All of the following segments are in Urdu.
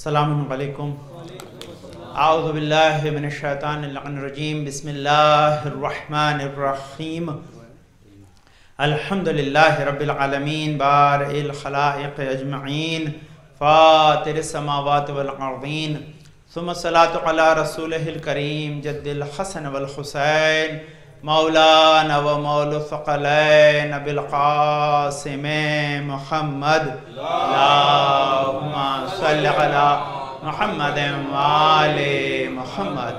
السلام علیکم. اعوذ باللہ من الشیطان اللعین الرجیم. بسم اللہ الرحمن الرحیم. الحمدللہ رب العالمین بارئ الخلائق اجمعین فاطر السماوات والارضین ثم الصلاة علی رسولہ الکریم جد الحسن والحسین مولانا و مولا الثقلین بالقاسم محمد. اللہم صل علی محمد وآل محمد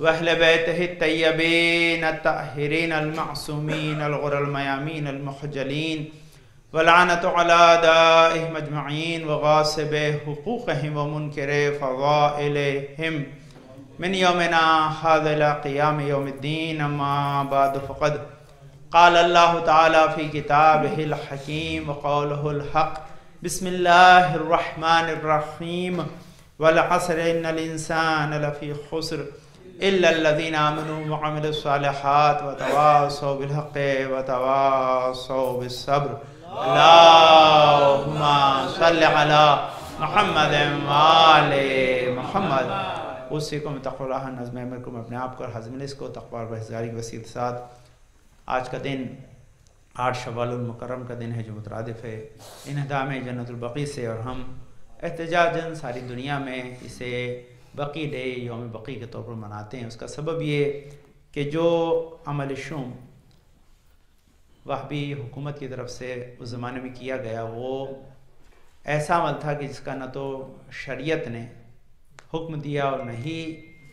واہل بیتہ الطیبین الطاہرین المعصومین الغر المیامین المخجلین ولعنت علی اعدائہم اجمعین وغاصب حقوقہم ومنکر فضائلہم من یومنا ھذا الی قیام یوم الدین. اما بعد فقد قال اللہ تعالی فی کتابہ الحکیم وقولہ الحق. بسم اللہ الرحمن الرحیم. والعصر ان الانسان لفی خسر الا الذین آمنوا وعملوا الصالحات وتواصوا بالحق وتواصوا بالصبر. اللہم صل علی محمد وآل محمد. اوصیکم بتقوی اللہ. نظم امرکم اپنے آپ کو اور حضر مجلس کو تقوی اور پرہیزگاری کی وصیت کے ساتھ. آج کا دن 8 شوال المکرم کا دن ہے جو مترادف ہے انہدام جنت البقیع سے، اور ہم احتجاجاً ساری دنیا میں اسے بقیع ڈے یوم بقیع کے طور پر مناتے ہیں. اس کا سبب یہ کہ جو عمل شوم وہابی حکومت کی طرف سے اس زمانے میں کیا گیا وہ ایسا عمل تھا کہ جس کا نہ تو شریعت نے حکم دیا اور نہ ہی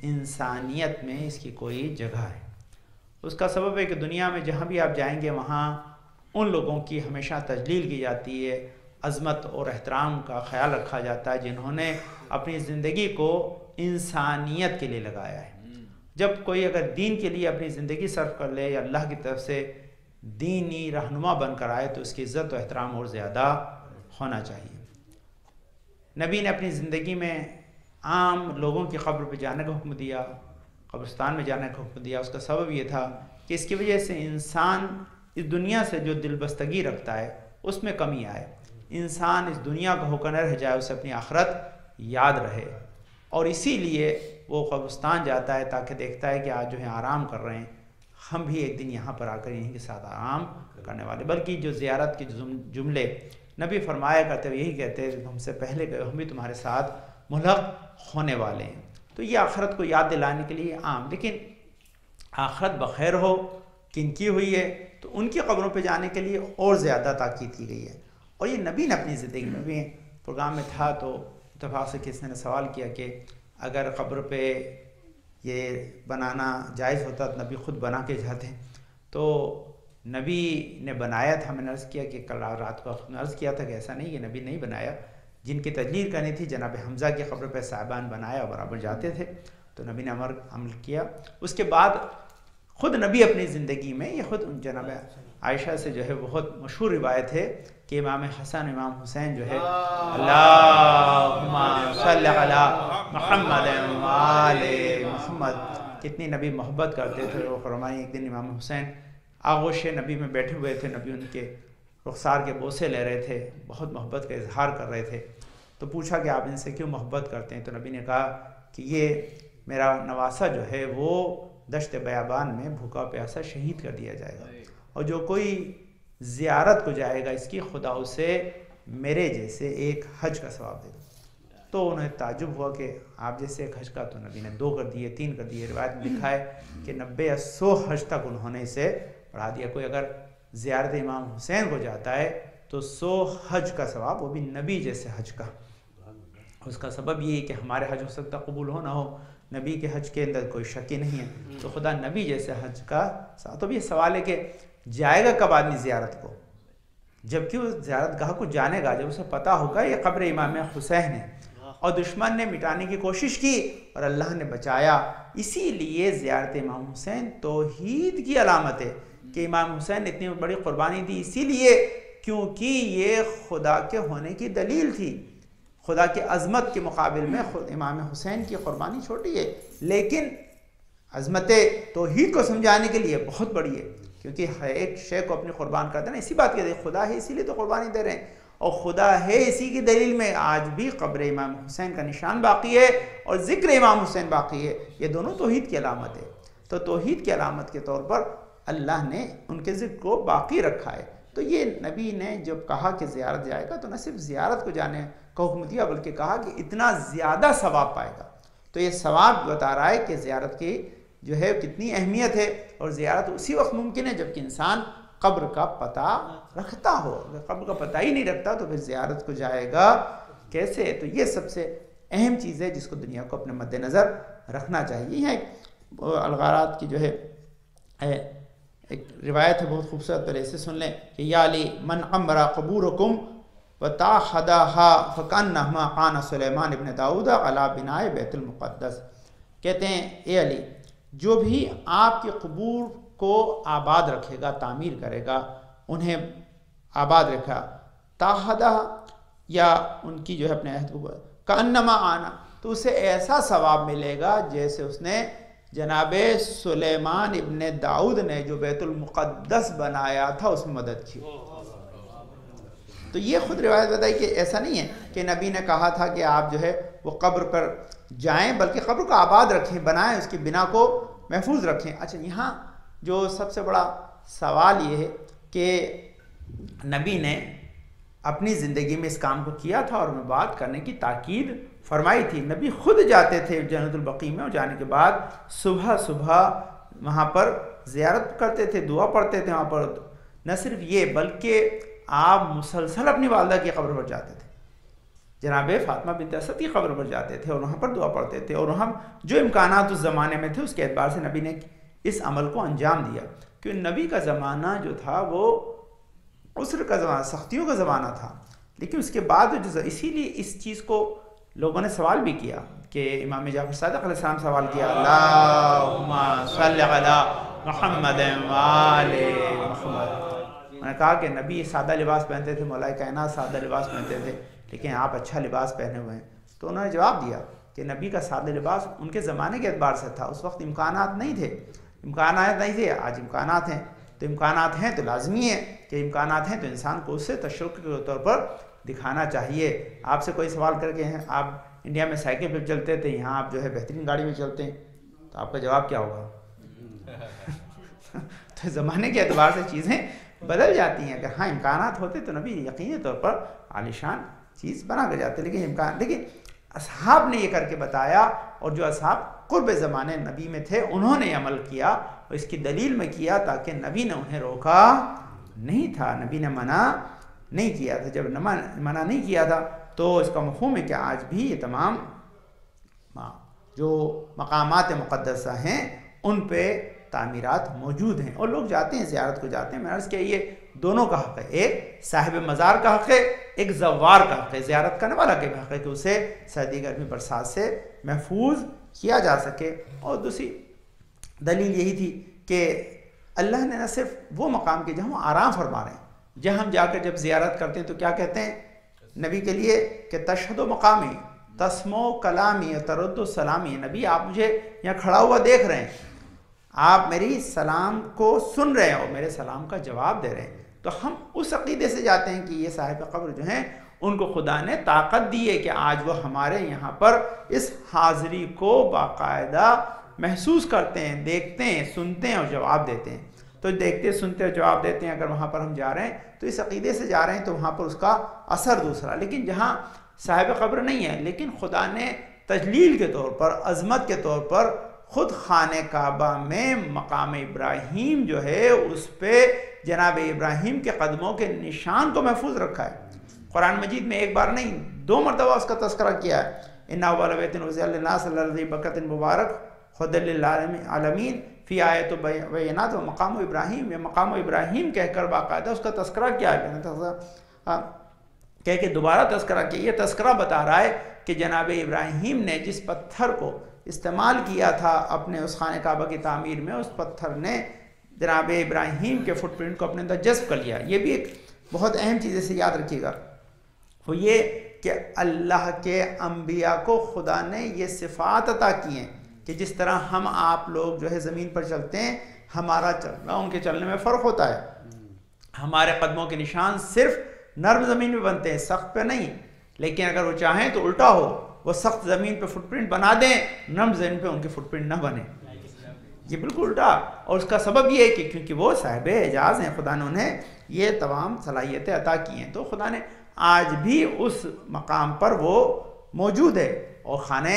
انسانیت میں اس کی کوئی جگہ ہے. اس کا سبب ہے کہ دنیا میں جہاں بھی آپ جائیں گے وہاں ان لوگوں کی ہمیشہ تجلیل کی جاتی ہے، عظمت اور احترام کا خیال رکھا جاتا ہے جنہوں نے اپنی زندگی کو انسانیت کے لیے لگایا ہے. جب کوئی اگر دین کے لیے اپنی زندگی صرف کر لے یا اللہ کی طرف سے دینی رہنما بن کر آئے تو اس کی عزت و احترام اور زیادہ ہونا چاہیے. نبی نے اپنی زندگی میں عام لوگوں کی قبر پہ جانے کا حکم دیا، قبرستان میں جانے کا حکم دیا. اس کا سبب یہ تھا کہ اس کی وجہ سے انسان اس دنیا سے جو دل بستگی رکھتا ہے اس میں کمی آئے. انسان اس دنیا کو ہو کر نہ رہ جائے، اسے اپنی آخرت یاد رہے، اور اسی لیے وہ قبرستان جاتا ہے تاکہ دیکھتا ہے کہ آج جو ہے آرام کر رہے ہیں، ہم بھی ایک دن یہاں پر آ کر انہیں کے ساتھ آرام کرنے والے. بلکہ جو زیارت کے جملے نبی فرمایا کرتے ہوئے یہی کہتے ہیں ہم سے پہلے گئے، ہم بھی تمہارے ساتھ ملحق ہونے والے ہیں. تو یہ آخرت کو یاد دلانے کے لیے عام. لیکن آخرت بخیر ہو کن کی ہوئی ہے تو ان کی قبروں پہ جانے کے لیے اور زیادہ تاکید کی گئی ہے. اور یہ نبی نے اپنی زندگی میں بھی پروگرام میں تھا تو اتفاق سے کسی نے سوال کیا کہ اگر قبر پہ یہ بنانا جائز ہوتا تو نبی خود بنا کے جاتے. تو نبی نے بنایا تھا. میں نے عرض کیا کہ کل رات کو عرض کیا تھا کہ ایسا نہیں کہ نبی نہیں بنایا. جن کی تجلیل کرنی تھی جناب حمزہ کی قبر پہ صاحبان بنایا اور برابر جاتے تھے تو نبی نے عمل کیا. اس کے بعد خود نبی اپنی زندگی میں یہ خود جناب عائشہ سے جو ہے بہت مشہور روایت ہے کہ امام حسن امام حسین جو ہے اللہم صلی علی محمد وآل محمد کتنی نبی محبت کرتے تھے. وہ فرمائیں ایک دن امام حسین آغوش نبی میں بیٹھے ہوئے تھے، نبی ان کے رخسار کے بوسے لے رہے تھے، بہت محبت کا اظہار کر رہے تھے. تو پوچھا کہ آپ ان سے کیوں محبت کرتے ہیں؟ تو نبی نے کہا کہ یہ میرا نواسہ جو ہے وہ دشت بیابان میں بھوکا پیاسا شہید کر دیا جائے گا، اور جو کوئی زیارت کو جائے گا اس کی خدا اسے میرے جیسے ایک حج کا ثواب دے گا. تو انہیں تعجب ہوا کہ آپ جیسے ایک حج کا، تو نبی نے 2 کر دیے، 3 کر دیے. روایت میں لکھا ہے کہ 90 یا 100 حج تک انہوں نے اسے بڑھا دیا. کوئی اگر زیارت امام حسین کو جاتا ہے تو 100 حج کا ثواب، وہ بھی نبی جیسے حج کا. اس کا سبب یہ ہے کہ ہمارے حج ہو سکتا قبول ہو نہ ہو، نبی کے حج کے اندر کوئی شک ہی نہیں ہے. تو خدا نبی جیسے حج کا. تو یہ سوال ہے کہ جائے گا کب آدمی زیارت کو؟ جبکہ وہ زیارت گاہ کو جانے گا جب اسے پتہ ہوگا یہ قبر امام حسین ہے، اور دشمن نے مٹانے کی کوشش کی اور اللہ نے بچایا. اسی لیے زیارت امام حسین توحید کی علامت ہے کہ امام حسین نے اتنی بڑی قربانی دی، اسی لیے کیونکہ یہ خدا کے ہونے کی دلیل تھی. خدا کی عظمت کے مقابل میں امام حسین کی قربانی چھوٹی ہے، لیکن عظمت توحید کو سمجھانے کے لیے بہت بڑی ہے. کیونکہ ایک شے کو اپنی قربان کر دینا اسی بات کے خدا ہے، اسی لیے تو قربانی دے رہے ہیں. اور خدا ہے اسی کی دلیل میں آج بھی قبر امام حسین کا نشان باقی ہے اور ذکر امام حسین باقی ہے. یہ دونوں توحید کی علامت ہے. تو توحید کی علامت کے طور پر اللہ نے ان کے ذکر کو باقی رکھا ہے. تو یہ نبی نے جب کہا کہ زیارت جائے گا تو نہ صرف زیارت کو جانے کا حکم دیا بلکہ کہا کہ اتنا زیادہ ثواب پائے گا. تو یہ ثواب بتا رہا ہے کہ زیارت کی جو ہے کتنی اہمیت ہے. اور زیارت اسی وقت ممکن ہے جب کہ انسان قبر کا پتہ رکھتا ہو. اگر قبر کا پتہ ہی نہیں رکھتا تو پھر زیارت کو جائے گا کیسے؟ تو یہ سب سے اہم چیز ہے جس کو دنیا کو اپنے مد نظر رکھنا چاہیے. یہ الغارات کی جو ہے ایک روایت ہے بہت خوبصورت، پہلے اسے سن لیں کہ یا علی من عمر قبورکم وتاحدها فکانہما قان سلیمان ابن داؤد علی بناء بیت المقدس. کہتے ہیں اے علی، جو بھی آپ کی قبور کو آباد رکھے گا، تعمیر کرے گا، انہیں آباد رکھا، تاحدہ یا ان کی جو ہے اپنے عہد کو کانما آنا، تو اسے ایسا ثواب ملے گا جیسے اس نے جناب سلیمان ابن داؤد نے جو بیت المقدس بنایا تھا اس میں مدد کی. تو یہ خود روایت بتائی کہ ایسا نہیں ہے کہ نبی نے کہا تھا کہ آپ جو ہے وہ قبر پر جائیں، بلکہ قبر کو آباد رکھیں، بنائیں، اس کی بنا کو محفوظ رکھیں. اچھا، یہاں جو سب سے بڑا سوال یہ ہے کہ نبی نے اپنی زندگی میں اس کام کو کیا تھا اور میں بات کرنے کی تاکید فرمائی تھی. نبی خود جاتے تھے جنت البقیع میں، اور جانے کے بعد صبح صبح وہاں پر زیارت کرتے تھے، دعا پڑھتے تھے وہاں پر. نہ صرف یہ بلکہ آپ مسلسل اپنی والدہ کی قبر پر جاتے تھے، جناب فاطمہ بنت اسد کی قبر پر جاتے تھے اور وہاں پر دعا پڑھتے تھے. اور وہاں جو امکانات اس زمانے میں تھے اس کے اعتبار سے نبی نے اس عمل کو انجام دیا. کیونکہ نبی کا زمانہ جو تھا وہ عسر کا زمانہ، سختیوں کا زمانہ تھا. لیکن اس کے بعد اسی لیے اس چیز کو لوگوں نے سوال بھی کیا کہ امام جعفر صادق علیہ السلام سوال کیا، اللہم صلی علی محمد وآل محمد. انہوں نے کہا کہ نبی سادہ لباس پہنتے تھے، مولا کائنات سادہ لباس پہنتے تھے، لیکن آپ اچھا لباس پہنے ہوئے ہیں. تو انہوں نے جواب دیا کہ نبی کا سادہ لباس ان کے زمانے کے اعتبار سے تھا، اس وقت امکانات نہیں تھے. آج امکانات ہیں، تو امکانات ہیں تو لازمی ہے کہ امکانات ہیں تو انسان کو اس سے تشوق کے طور پر دکھانا چاہیے. آپ سے کوئی سوال کر کے ہیں آپ انڈیا میں سائیکل پہ چلتے تھے، یہاں آپ جو ہے بہترین گاڑی میں چلتے ہیں، تو آپ کا جواب کیا ہوگا؟ تو زمانے کے اعتبار سے چیزیں بدل جاتی ہیں. اگر ہاں امکانات ہوتے تو نبی یقینی طور پر عالیشان چیز بنا کر جاتے، لیکن اصحاب نے یہ کر کے بتایا، اور جو اصحاب قرب زمانے نبی میں تھے انہوں نے عمل کیا اور اس کی دلیل میں کیا، تاکہ نبی نے انہیں روکا نہیں تھا، نبی نے منع نہیں کیا تھا. جب منع نہیں کیا تھا تو اس کا مفہوم ہے کہ آج بھی یہ تمام جو مقامات مقدسہ ہیں ان پہ تعمیرات موجود ہیں اور لوگ جاتے ہیں، زیارت کو جاتے ہیں. میں عرض کیا یہ دونوں کا حق ہے، ایک صاحب مزار کا حق ہے، ایک زوار کا حق ہے، زیارت کرنے والا کا حق ہے کہ اسے سردی گرمی برسات سے محفوظ کیا جا سکے. اور دوسری دلیل یہی تھی کہ اللہ نے نہ صرف وہ مقام کے جہاں آرام فرما رہے ہیں، جہاں ہم جا کر جب زیارت کرتے ہیں تو کیا کہتے ہیں نبی کے لیے کہ تشہد مقامی تسمو کلامی ترد سلامی. نبی آپ مجھے یہاں کھڑا ہوا دیکھ رہے ہیں، آپ میری سلام کو سن رہے ہیں اور میرے سلام کا جواب دے رہے ہیں. تو ہم اس عقیدے سے جاتے ہیں کہ یہ صاحب قبر جو ہیں ان کو خدا نے طاقت دی ہے کہ آج وہ ہمارے یہاں پر اس حاضری کو باقاعدہ محسوس کرتے ہیں، دیکھتے ہیں، سنتے ہیں اور جواب دیتے ہیں. تو دیکھتے سنتے اور جواب دیتے ہیں. اگر وہاں پر ہم جا رہے ہیں تو اس عقیدے سے جا رہے ہیں تو وہاں پر اس کا اثر دوسرا. لیکن جہاں صاحب قبر نہیں ہے لیکن خدا نے تجلیل کے طور پر، عظمت کے طور پر خود خانہ کعبہ میں مقام ابراہیم جو ہے اس پہ جناب ابراہیم کے قدموں کے نشان کو محفوظ رکھا ہے. قرآن مجید میں ایک بار نہیں 2 مرتبہ اس کا تذکرہ کیا ہے. اِنَّا أَوَّلَ بَيْتٍ وُضِعَ لِلنَّاسِ الَّذِي بَكَّةٍ مُبَارَكٍ هُدًى لِلْعَالَمِينَ فِي آیَاتٍ بَيِّنَاتٍ وَمَقَامُ ابراہیم. یہ مقام ابراہیم کہہ کر باقاعدہ اس کا تذکرہ کیا ہے، کہہ کے دوبارہ تذکرہ کیا. یہ تذکرہ بتا رہا ہے کہ جناب ابراہیم نے جس پتھر کو استعمال کیا تھا اپنے اس خانہ کعبہ کی تعمیر میں، اس پتھر نے جناب ابراہیم کے فٹ پرنٹ کو اپنے اندر جذب کر لیا. یہ بھی ایک بہت اہم چیز اسے یاد رکھیے گا، وہ یہ کہ اللہ کے انبیاء کو خدا نے یہ صفات عطا کی ہیں کہ جس طرح ہم آپ لوگ جو ہے زمین پر چلتے ہیں، ہمارا چلنا ان کے چلنے میں فرق ہوتا ہے. ہمارے قدموں کے نشان صرف نرم زمین پہ بنتے ہیں، سخت پہ نہیں. لیکن اگر وہ چاہیں تو الٹا ہو، وہ سخت زمین پہ فٹ پرنٹ بنا دیں، نرم زمین پہ ان کی فٹ پرنٹ نہ بنے. یہ بالکل الٹا. اور اس کا سبب یہ ہے کہ کیونکہ وہ صاحب اعجاز ہیں، خدا نے انہیں یہ تمام صلاحیتیں عطا کی ہیں. تو خدا نے آج بھی اس مقام پر وہ موجود ہے، اور خانہ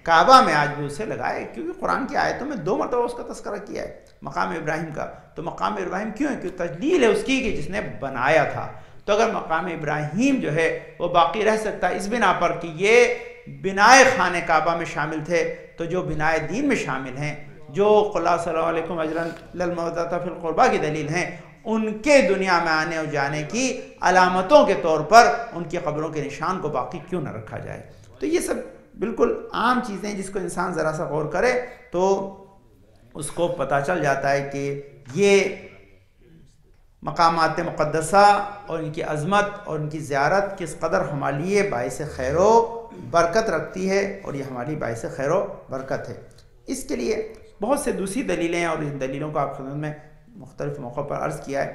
کعبہ میں آج بھی اسے لگائے، کیونکہ قرآن کی آیتوں میں 2 مرتبہ اس کا تذکرہ کیا ہے مقام ابراہیم کا. تو مقام ابراہیم کیوں ہے؟ کیوں تجلیل ہے اس کی کہ جس نے بنایا تھا. تو اگر مقام ابراہیم جو ہے وہ باقی رہ سکتا ہے اس بنا پر کہ یہ بنائے خانہ کعبہ میں شامل تھے، تو جو بنائے دین میں شامل ہیں، جو قل صلی اللہ علیکم اجرا للمودۃ فی القربہ کی دلیل ہیں، ان کے دنیا میں آنے اور جانے کی علامتوں کے طور پر ان کی قبروں کے نشان کو باقی کیوں نہ رکھا جائے. تو یہ سب بالکل عام چیزیں ہیں، جس کو انسان ذرا سا غور کرے تو اس کو پتہ چل جاتا ہے کہ یہ مقامات مقدسہ اور ان کی عظمت اور ان کی زیارت کس قدر ہمارے لیے باعث خیر و برکت رکھتی ہے، اور یہ ہماری باعث خیر و برکت ہے. اس کے لیے بہت سے دوسری دلیلیں ہیں، اور ان دلیلوں کو آپ خدمت میں مختلف موقعوں پر عرض کیا ہے.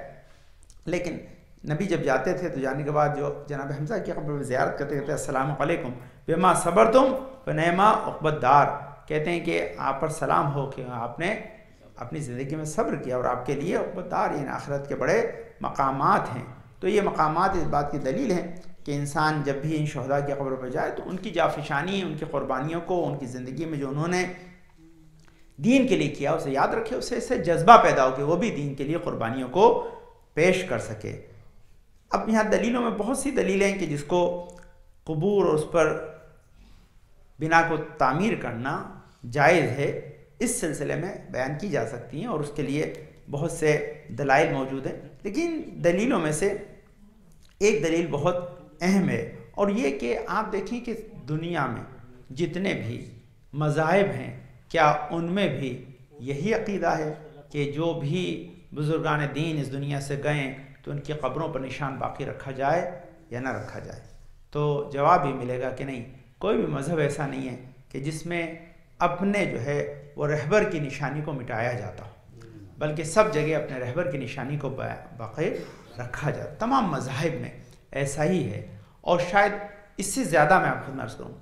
لیکن نبی جب جاتے تھے تو جانے کے بعد جو جناب حمزہ کی قبر میں زیارت کرتے کہتے ہیں السلام علیکم بما صبرتم فنعم عقبی الدار. کہتے ہیں کہ آپ پر سلام ہو کہ آپ نے اپنی زندگی میں صبر کیا، اور آپ کے لیے عقبی الدار یعنی آخرت کے بڑے مقامات ہیں. تو یہ مقامات اس بات کی دلیل ہیں کہ انسان جب بھی ان شہداء کی قبر پہ جائے تو ان کی جافشانی، ان کی قربانیوں کو، ان کی زندگی میں جو انہوں نے دین کے لیے کیا اسے یاد رکھے، اسے جذبہ پیدا ہو کہ وہ بھی دین کے لیے قربانیوں کو پیش کر سکے. اب یہاں دلیلوں میں بہت سی دلیلیں ہیں کہ جس کو قبور اور اس پر بنا کو تعمیر کرنا جائز ہے، اس سلسلے میں بیان کی جا سکتی ہیں، اور اس کے لیے بہت سے دلائل موجود ہیں. لیکن دلیلوں میں سے ایک دلیل بہت اہم ہے، اور یہ کہ آپ دیکھیں کہ دنیا میں جتنے بھی مذاہب ہیں، کیا ان میں بھی یہی عقیدہ ہے کہ جو بھی بزرگان دین اس دنیا سے گئے تو ان کی قبروں پر نشان باقی رکھا جائے یا نہ رکھا جائے؟ تو جواب ہی ملے گا کہ نہیں. کوئی بھی مذہب ایسا نہیں ہے کہ جس میں اپنے جو ہے وہ رہبر کی نشانی کو مٹایا جاتا ہو، بلکہ سب جگہ اپنے رہبر کی نشانی کو باقی رکھا جاتا. تمام مذاہب میں ایسا ہی ہے. اور شاید اس سے زیادہ میں آپ خود عرض کروں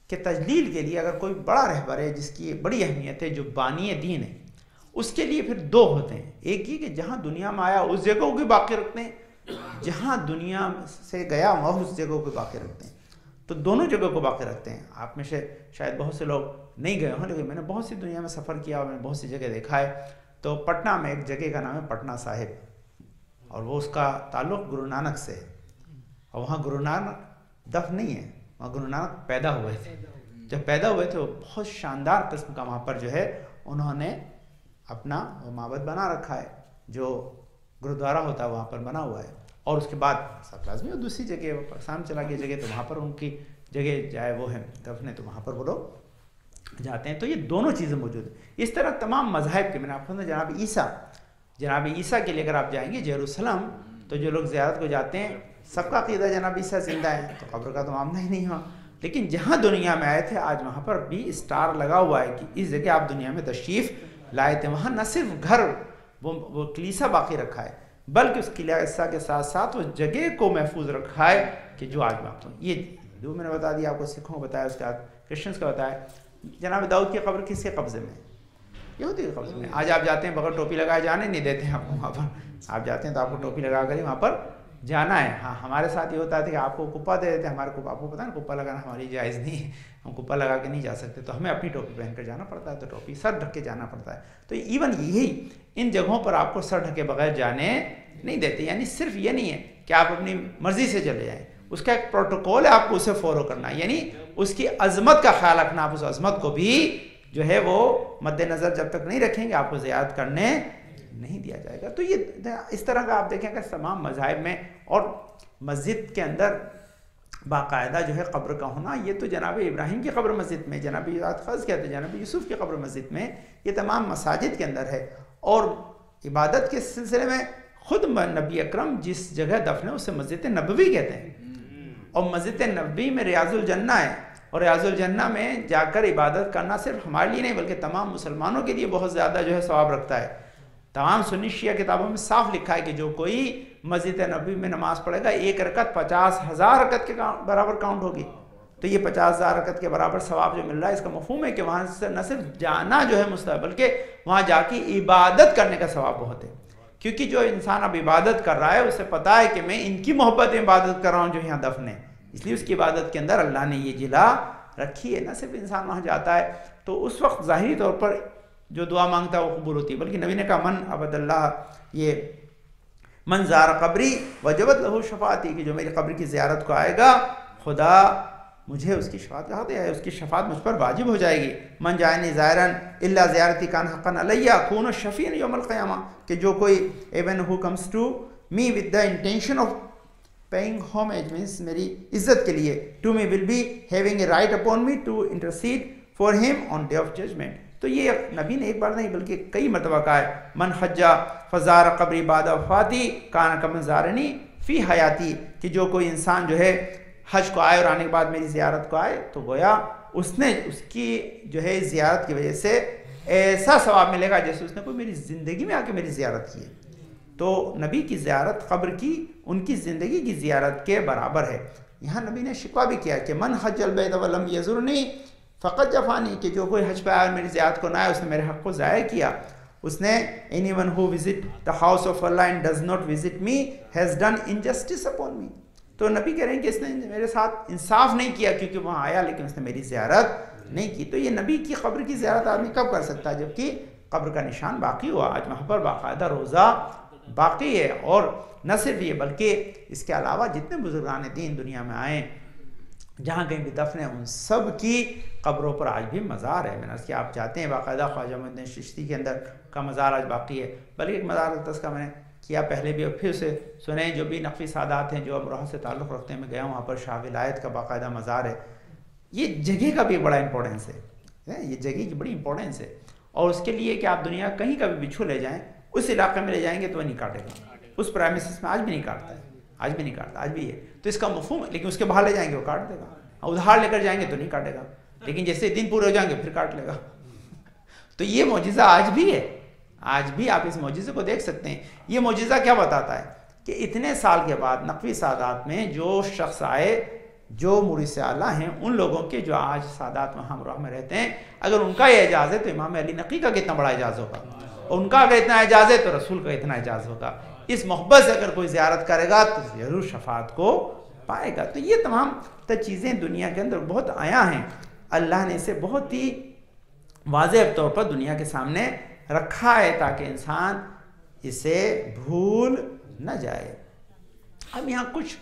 کہ تجلیل کے لیے اگر کوئی بڑا رہبر ہے جس کی بڑی اہمیت ہے، جو بانی دین ہے، اس کے لیے پھر 2 ہوتے ہیں. ایک یہ کہ جہاں دنیا میں آیا اس جگہ کو بھی باقی رکھتے ہیں، جہاں دنیا سے گیا وہاں اس جگہ کو باقی رکھتے ہیں. تو دونوں جگہ کو باقی رکھتے ہیں. آپ میں سے شاید بہت سے لوگ نہیں گئے ہوں، لیکن میں نے بہت سی دنیا میں سفر کیا اور میں نے بہت سی جگہ دیکھا ہے. تو پٹنہ میں ایک جگہ کا نام ہے پٹنہ صاحب، اور وہ اس کا تعلق گرو نانک سے ہے. اور وہاں گرو نانک دفن نہیں ہے، وہاں گرو نانک پیدا ہوئے تھے. جب پیدا ہوئے تھے وہ بہت شاندار قسم کا وہاں پر جو ہے انہوں نے اپنا وہ معبد بنا رکھا ہے، جو گرودوارہ ہوتا ہے وہاں پر بنا ہوا ہے. اور اس کے بعد سب لازمی اور دوسری جگہ وہ پاکستان چلا گیا جگہ، تو وہاں پر ان کی جگہ جائے وہ ہے دفن، تو وہاں پر وہ لوگ جاتے ہیں. تو یہ دونوں چیزیں موجود ہیں. اس طرح تمام مذاہب کے میں نے آپ کو جناب عیسیٰ کے لیے اگر آپ جائیں گے یروشلم، تو جو لوگ زیارت کو جاتے ہیں سب کا عقیدہ جناب عیسیٰ زندہ ہے، تو قبر کا تو معاملہ ہی نہیں ہوا. لیکن جہاں دنیا میں آئے تھے آج وہاں پر بھی اسٹار لگا ہوا ہے کہ اس جگہ آپ دنیا میں تشریف لائے تھے. وہاں نہ صرف گھر وہ کلیسا باقی رکھا ہے، بلکہ اس کلیسا کے ساتھ ساتھ اس جگہ کو محفوظ رکھا ہے کہ جو آج باقی. یہ ہندو میں نے بتا دیا، آپ کو سکھوں کو بتایا، اس کے بعد کرسچنس کا بتایا. جناب داؤد کی قبر کس کے قبضے میں؟ یہودی کے قبضے میں. آج آپ جاتے ہیں بغیر ٹوپی لگائے جانے نہیں دیتے ہیں آپ کو وہاں پر. آپ جاتے ہیں تو آپ کو ٹوپی لگا کر ہی وہاں پر جانا ہے. ہاں ہمارے ساتھ یہ ہوتا تھا کہ آپ کو کپا دے دیتے ہیں. ہمارے کو آپ کو پتہ ہے کپا لگانا ہماری جائز نہیں ہے، ہم کپا لگا کے نہیں جا سکتے، تو ہمیں اپنی ٹوپی پہن کر جانا پڑتا ہے. تو ٹوپی سر ڈھک کے جانا پڑتا ہے. تو ایون یہی ان جگہوں پر آپ کو سر ڈھکے بغیر جانے نہیں دیتے. یعنی صرف یہ نہیں ہے کہ آپ اپنی مرضی سے چلے جائیں، اس کا ایک پروٹوکول ہے، آپ کو اسے فالو کرنا ہے. یعنی اس کی عظمت کا خیال رکھنا. آپ اس عظمت کو بھی جو ہے وہ مد نظر جب تک نہیں رکھیں گے آپ کو زیارت کرنے نہیں دیا جائے گا. تو یہ اس طرح کا آپ دیکھیں کہ تمام مذاہب میں، اور مسجد کے اندر باقاعدہ جو ہے قبر کا ہونا، یہ تو جناب ابراہیم کی قبر مسجد میں، جناب خز کہتے ہیں جناب یوسف کی قبر مسجد میں، یہ تمام مساجد کے اندر ہے. اور عبادت کے سلسلے میں خود نبی اکرم جس جگہ دفن ہے اسے مسجد نبوی کہتے ہیں. اور مسجد نبوی میں ریاض الجنہ ہے، اور ریاض الجنہ میں جا کر عبادت کرنا صرف ہمارے لیے نہیں بلکہ تمام مسلمانوں کے لیے بہت زیادہ جو ہے ثواب رکھتا ہے. تمام سنی شیعہ کتابوں میں صاف لکھا ہے کہ جو کوئی مسجد نبوی میں نماز پڑھے گا، ایک رکعت 50,000 رکعت کے برابر کاؤنٹ ہوگی. تو یہ 50,000 رکعت کے برابر ثواب جو مل رہا ہے، اس کا مفہوم ہے کہ وہاں سے نہ صرف جانا جو ہے مستحب، بلکہ وہاں جا کے عبادت کرنے کا ثواب بہت ہے. کیونکہ جو انسان اب عبادت کر رہا ہے اسے پتا ہے کہ میں ان کی محبت میں عبادت کر رہا ہوں جو یہاں دفن ہے، اس لیے اس کی عبادت کے اندر اللہ نے یہ جلا رکھی ہے. نہ صرف انسان وہاں جاتا ہے تو اس وقت ظاہری طور پر جو دعا مانگتا ہے وہ قبول ہوتی ہے، بلکہ نبی نے کہا من عبد اللہ، یہ من زار قبری وجبت لہ شفاعتی، کہ جو میری قبر کی زیارت کو آئے گا خدا مجھے اس کی شفاعت چاہتے ہیں، اس کی شفاعت مجھ پر واجب ہو جائے گی. من جائنی زائرن الا زیارتی کان حقا علیہ اکون شفیعا یوم القیامہ، کہ جو کوئی even who comes to me with the intention of paying homage, means میری عزت کے لیے، to me will be having a right upon me to intercede for him on day of judgment. تو یہ نبی نے ایک بار نہیں بلکہ کئی مرتبہ کہا ہے. من حجا فزار قبری بعد وفاتی کان کمن زارنی فی حیاتی، کہ جو کوئی انسان جو ہے حج کو آئے اور آنے کے بعد میری زیارت کو آئے تو گویا اس نے اس کی جو ہے زیارت کی وجہ سے ایسا ثواب ملے گا جیسے اس نے کوئی میری زندگی میں آ کے میری زیارت کی ہے. تو نبی کی زیارت قبر کی ان کی زندگی کی زیارت کے برابر ہے. یہاں نبی نے شکوہ بھی کیا کہ من حج البیت ولم یزرنی فقط جفانی، کہ جو کوئی حج پہ آیا اور میری زیارت کو نہ آئے اس نے میرے حق کو ضائع کیا. اس نے anyone who visit the house of Allah and does not visit me has done injustice upon me. تو نبی کہہ رہے ہیں کہ اس نے میرے ساتھ انصاف نہیں کیا، کیونکہ وہاں آیا لیکن اس نے میری زیارت نہیں کی. تو یہ نبی کی قبر کی زیارت آدمی کب کر سکتا ہے؟ جبکہ قبر کا نشان باقی ہوا. آج وہاں پر باقاعدہ روزہ باقی ہے. اور نہ صرف یہ بلکہ اس کے علاوہ جتنے بزرگان دین دنیا میں آئے جہاں کہیں بھی دفن ہیں ان سب کی قبروں پر آج بھی مزار ہے. میں نے کہ آپ جاتے ہیں باقاعدہ خواجہ معین الدین چشتی کے اندر کا مزار آج باقی ہے. بلکہ ایک مزار تذکرہ میں نے کیا پہلے بھی اور پھر سے سنیں، جو بھی نقوی سادات ہیں جو امروہہ سے تعلق رکھتے ہیں، میں گیا ہوں وہاں پر شاہ ولایت کا باقاعدہ مزار ہے. یہ جگہ کا بھی بڑا امپورٹنس ہے، یہ جگہ کی بڑی امپورٹنس ہے. اور اس کے لیے کہ آپ دنیا کہیں کا بھی بچھو لے جائیں اس علاقے میں لے جائیں گے تو وہ نہیں کاٹے گا. اس پرائمیسس میں آج بھی نہیں کاٹتا ہے، آج بھی نہیں کاٹتا، آج بھی ہے. تو اس کا مفہوم ہے. لیکن اس کے باہر لے جائیں گے وہ کاٹ دے گا، ادھار لے کر جائیں گے تو نہیں کاٹے گا، لیکن جیسے دن پورے ہو جائیں گے پھر کاٹ لے گا. تو یہ معجزہ آج بھی ہے. آج بھی آپ اس معجزے کو دیکھ سکتے ہیں. یہ معجزہ کیا بتاتا ہے کہ اتنے سال کے بعد نقوی سادات میں جو شخص آئے جو مرید اعلیٰ ہیں ان لوگوں کے جو آج سادات وہاں امروہہ میں رہتے ہیں، اگر ان کا یہ اعجاز ہے تو امام علی نقی کا کتنا بڑا اعجاز ہوگا، اور ان کا اگر اتنا اعجاز ہے تو رسول کا اتنا اعجاز ہوگا. اس محبت سے اگر کوئی زیارت کرے گا تو ضرور شفاعت کو پائے گا. تو یہ تمام چیزیں دنیا کے اندر بہت آیا ہیں. اللہ نے اسے بہت ہی واضح طور پر دنیا کے سامنے رکھا ہے تاکہ انسان اسے بھول نہ جائے. اب یہاں کچھ